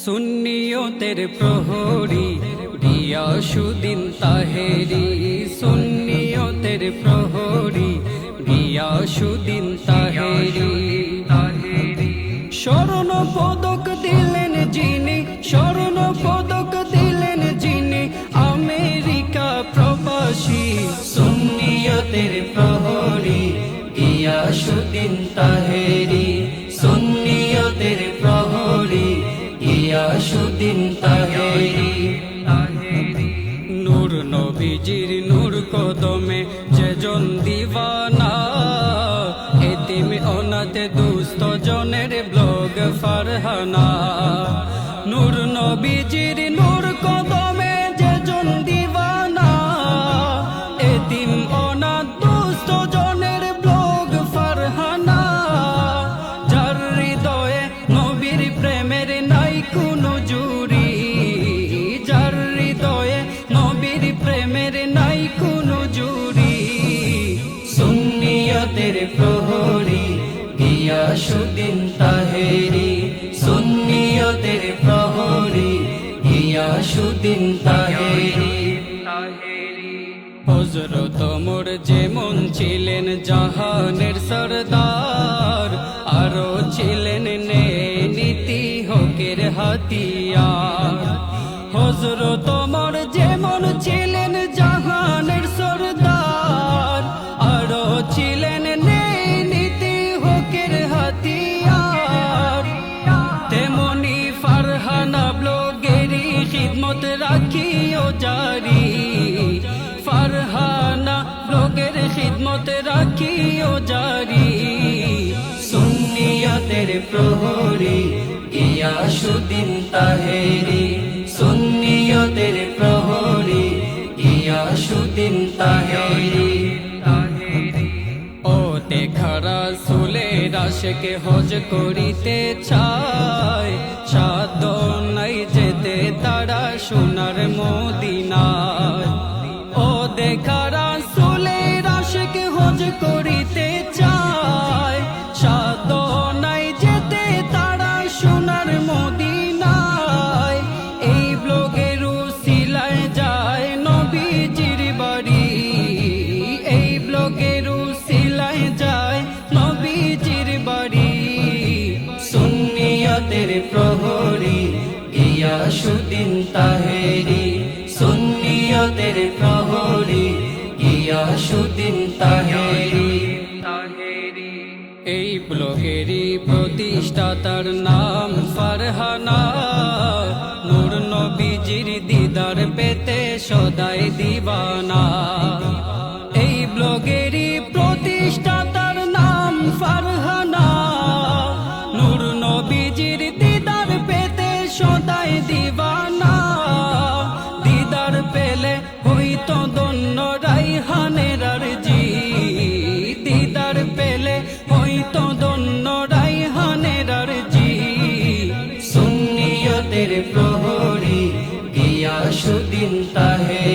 সুন্নিয়তের প্রহরী গিয়াসুদ্দিন তাহেরি, সুন্নিয়তের প্রহরী গিয়াসুদ্দিন তাহেরি। স্বর্ণ পদক দিলেন যিনি, স্বর্ণ পদক দিলেন যিনি, আমেরিকা প্রবাসী। সুন্নিয়তের প্রহরী গিয়াসুদ্দিন তাহেরি, সুন্নিয়তের প্রহরী গিয়াসুদ্দিন তাহেরি। নূর নবীজির নূর কদমে যেজন দিওয়ানা, এতিম অনাথ দুস্থ জনের ব্লগ ফারহানা। নূর নবীজির নূর কদমে যেজন দিওয়ানা, এতিম অনাথ দুস্থ জনের ব্লগ ফারহানা। যার হৃদয়ে নবীর প্রেমের নাই কোনো জুরি, যার হৃদয়ে নবীর প্রেমের নাই কোনো জুরি। সুন্নিয়তের প্রহরী গিয়াসুদ্দিন তাহেরি, সুন্নিয়তের প্রহরী গিয়াসুদ্দিন তাহেরি। হযরত ওমর যেমন ছিলেন জাহানের সরদার, আরো ছিলেন নীতি হকের হাতিয়ার। হযরত ওমর যেমন ছিলেন জাহানের সরদার, আরো ছিলেন নীতি হকের হাতিয়ার। তেমনি ফারহানা ব্লগেরই খিদমত রাখিও জারি, ফারহানা ব্লগের খিদমত রাখিও জারি। সুন্নিয়তের প্রহরী গিয়াসুদ্দিন তাহেরি, সুন্নিয়তের প্রহরী গিয়াসুদ্দিন তাহেরি। ও দেখা রাসূলের আশিকে হজ করিতে চায়, সাধ্য নাই যেতে তারা সোনার মদিনায়। ও দেখা রাসূলের আশিকে হজ করিতে চায়, সাধ্য নাই যেতে তারা সোনার মদিনায়। এই ব্লগের উসিলায় যায় নবীজির বাড়ি, এই ব্লগের উসিলায় যায় নবীজির বাড়ি। সুন্নিয়তের প্রহরী গিয়াসুদ্দিন তাহেরি, সুন্নিয়তের প্রহরী গিয়াসুদ্দিন তাহেরি। এই ব্লগেরই প্রতিষ্ঠাতার নাম ফারহানা, নূর নবীজির দিদার পেতে সদাই দিওয়ানা। এই ব্লগেরই প্রতিষ্ঠাতার নাম ফারহানা, নূর নবীজির দিদার পেতে সদাই দিওয়ানা। দিদার পেলে হইতো ধন্য রাইহানের আরজি, দিদার পেলে হইতো ধন্য রাইহানের আরজি। সুন্নিয়তের প্রহরী গিয়াসুদ্দিন তাহেরি।